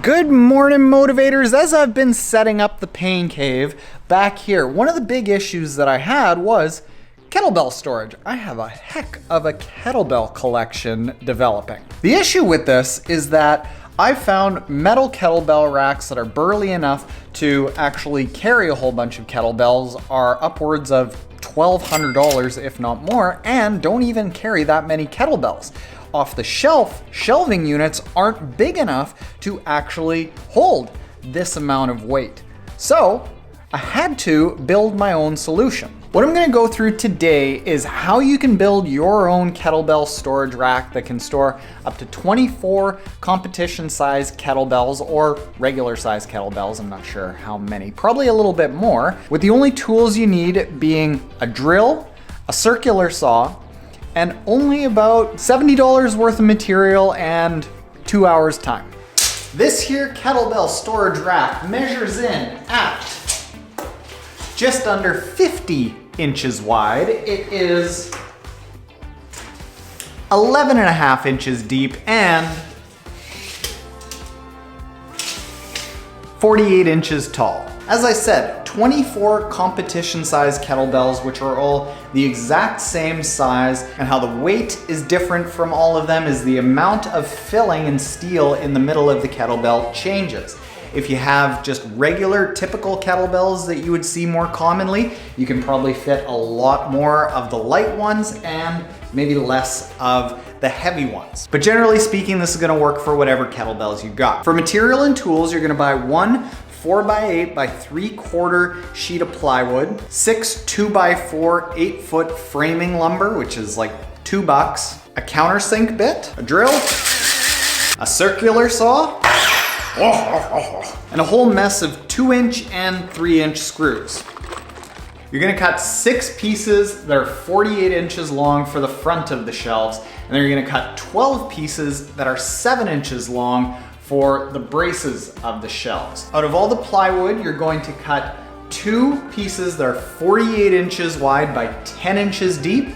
Good morning, motivators. As I've been setting up the pain cave back here, one of the big issues that I had was kettlebell storage. I have a heck of a kettlebell collection developing. The issue with this is that I found metal kettlebell racks that are burly enough to actually carry a whole bunch of kettlebells are upwards of $1,200, if not more, and don't even carry that many kettlebells. Off the shelf, shelving units aren't big enough to actually hold this amount of weight. So I had to build my own solution. What I'm gonna go through today is how you can build your own kettlebell storage rack that can store up to 24 competition size kettlebells or regular size kettlebells. I'm not sure how many, probably a little bit more, with the only tools you need being a drill, a circular saw, and only about $70 worth of material and 2 hours time. This here kettlebell storage rack measures in at just under 50 inches wide. It is 11.5 inches deep and 48 inches tall. As I said, 24 competition size kettlebells, which are all the exact same size, and how the weight is different from all of them is the amount of filling and steel in the middle of the kettlebell changes. If you have just regular typical kettlebells that you would see more commonly, you can probably fit a lot more of the light ones and maybe less of the heavy ones. But generally speaking, this is gonna work for whatever kettlebells you got. For material and tools, you're gonna buy one 4x8 by 3/4 sheet of plywood, 6 2x4 8-foot framing lumber, which is like $2, a countersink bit, a drill, a circular saw, and a whole mess of 2-inch and 3-inch screws. You're gonna cut 6 pieces that are 48 inches long for the front of the shelves, and then you're gonna cut 12 pieces that are 7 inches long for the braces of the shelves. Out of all the plywood, you're going to cut 2 pieces that are 48 inches wide by 10 inches deep,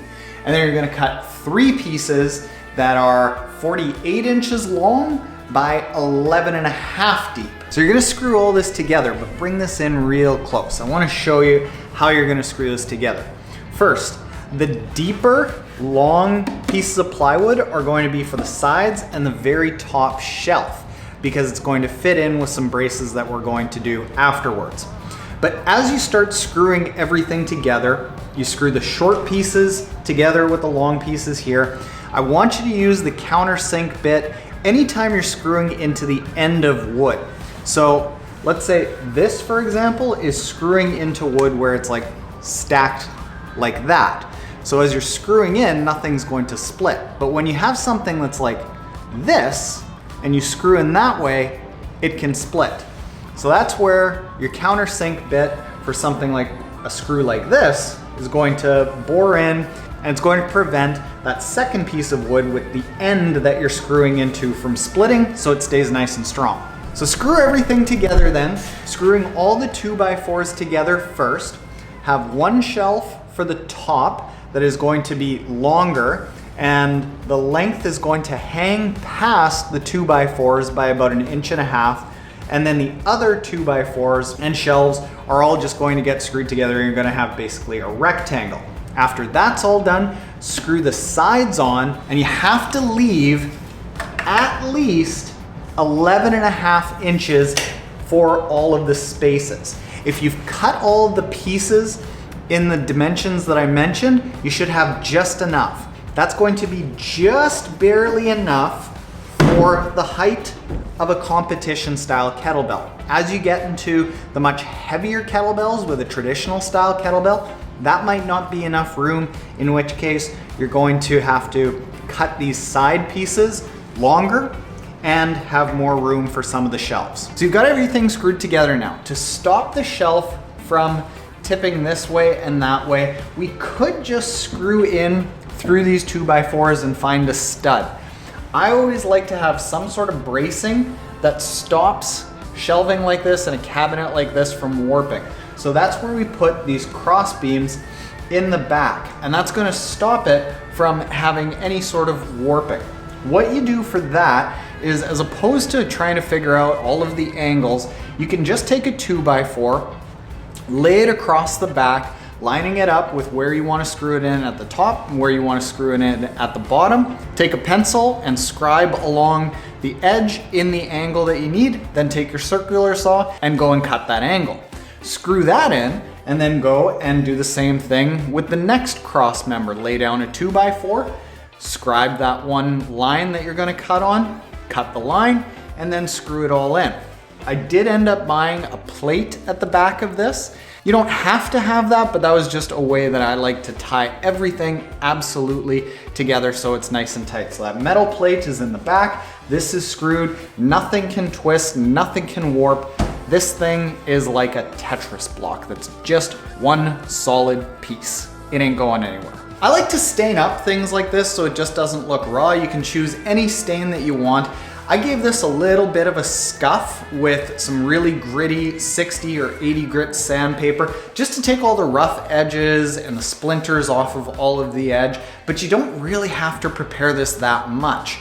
and then you're gonna cut 3 pieces that are 48 inches long by 11.5 deep. So you're gonna screw all this together, but bring this in real close. I wanna show you how you're gonna screw this together. First, the deeper, long pieces of plywood are going to be for the sides and the very top shelf, because it's going to fit in with some braces that we're going to do afterwards. But as you start screwing everything together, you screw the short pieces together with the long pieces here. I want you to use the countersink bit anytime you're screwing into the end of wood. So let's say this, for example, is screwing into wood where it's like stacked like that. So as you're screwing in, nothing's going to split. But when you have something that's like this, and you screw in that way, it can split. So that's where your countersink bit for something like a screw like this is going to bore in, and it's going to prevent that second piece of wood with the end that you're screwing into from splitting, so it stays nice and strong. So screw everything together then, screwing all the 2x4s together first. Have one shelf for the top that is going to be longer, and the length is going to hang past the 2x4s by about 1.5 inches. And then the other 2x4s and shelves are all just going to get screwed together, and you're gonna have basically a rectangle. After that's all done, screw the sides on, and you have to leave at least 11.5 inches for all of the spaces. If you've cut all of the pieces in the dimensions that I mentioned, you should have just enough. That's going to be just barely enough for the height of a competition style kettlebell. As you get into the much heavier kettlebells with a traditional style kettlebell, that might not be enough room, in which case you're going to have to cut these side pieces longer and have more room for some of the shelves. So you've got everything screwed together now. To stop the shelf from tipping this way and that way, we could just screw in through these 2x4s and find a stud. I always like to have some sort of bracing that stops shelving like this and a cabinet like this from warping. So that's where we put these cross beams in the back, and that's gonna stop it from having any sort of warping. What you do for that is, as opposed to trying to figure out all of the angles, you can just take a 2x4, lay it across the back, lining it up with where you want to screw it in at the top and where you want to screw it in at the bottom. Take a pencil and scribe along the edge in the angle that you need, then take your circular saw and go and cut that angle. Screw that in, and then go and do the same thing with the next cross member. Lay down a 2x4, scribe that one line that you're gonna cut on, cut the line, and then screw it all in. I did end up buying a plate at the back of this. You don't have to have that, but that was just a way that I like to tie everything absolutely together so it's nice and tight. So that metal plate is in the back, this is screwed, nothing can twist, nothing can warp. This thing is like a Tetris block that's just one solid piece. It ain't going anywhere. I like to stain up things like this so it just doesn't look raw. You can choose any stain that you want. I gave this a little bit of a scuff with some really gritty 60 or 80 grit sandpaper, just to take all the rough edges and the splinters off of all of the edge, but you don't really have to prepare this that much.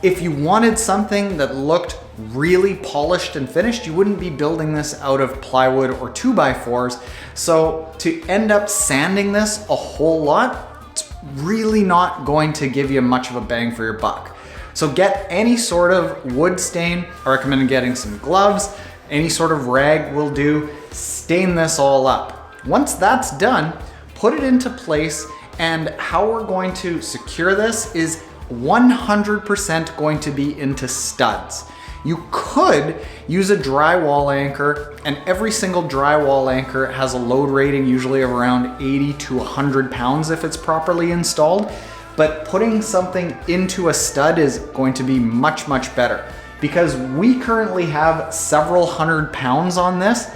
If you wanted something that looked really polished and finished, you wouldn't be building this out of plywood or 2x4s. So to end up sanding this a whole lot, it's really not going to give you much of a bang for your buck. So get any sort of wood stain. I recommend getting some gloves. Any sort of rag will do. Stain this all up. Once that's done, put it into place, and how we're going to secure this is 100% going to be into studs. You could use a drywall anchor, and every single drywall anchor has a load rating usually of around 80 to 100 pounds if it's properly installed. But putting something into a stud is going to be much, much better, because we currently have several hundred pounds on this.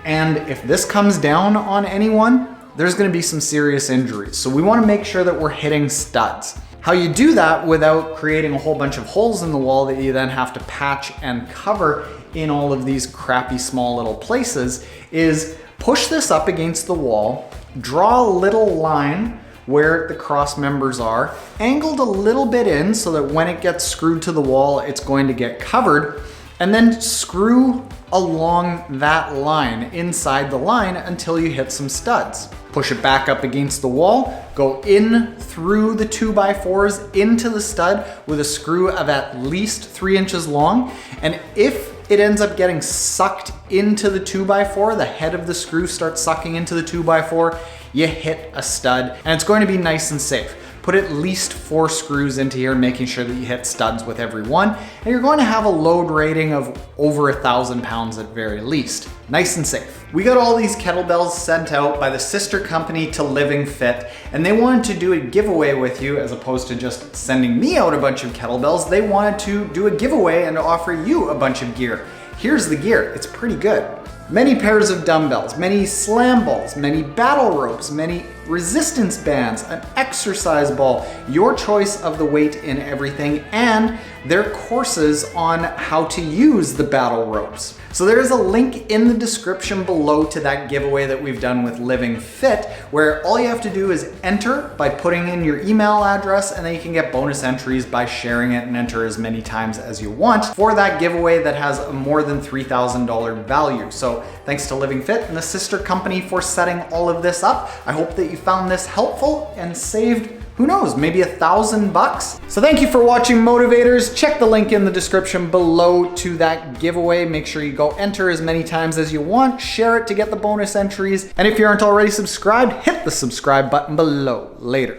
And if this comes down on anyone, there's gonna be some serious injuries. So we wanna make sure that we're hitting studs. How you do that without creating a whole bunch of holes in the wall that you then have to patch and cover in all of these crappy small little places is push this up against the wall, draw a little line where the cross members are, angled a little bit in so that when it gets screwed to the wall, it's going to get covered, and then screw along that line, inside the line, until you hit some studs. Push it back up against the wall, go in through the 2x4s into the stud with a screw of at least 3 inches long, and if it ends up getting sucked into the 2x4, the head of the screw starts sucking into the 2x4, you hit a stud, and it's going to be nice and safe. Put at least 4 screws into here, making sure that you hit studs with every one, and you're going to have a load rating of over 1,000 pounds at very least. Nice and safe. We got all these kettlebells sent out by the sister company to Living Fit, and they wanted to do a giveaway with you as opposed to just sending me out a bunch of kettlebells. They wanted to do a giveaway and offer you a bunch of gear. Here's the gear, it's pretty good. Many pairs of dumbbells, many slam balls, many battle ropes, many resistance bands, an exercise ball, your choice of the weight in everything, and their courses on how to use the battle ropes. So there's a link in the description below to that giveaway that we've done with Living Fit, where all you have to do is enter by putting in your email address, and then you can get bonus entries by sharing it and enter as many times as you want for that giveaway that has a more than $3,000 value. So thanks to Living Fit and the sister company for setting all of this up. I hope that you found this helpful and saved, who knows, maybe $1,000. So thank you for watching, motivators. Check the link in the description below to that giveaway. Make sure you go enter as many times as you want, share it to get the bonus entries. And if you aren't already subscribed, hit the subscribe button below. Later.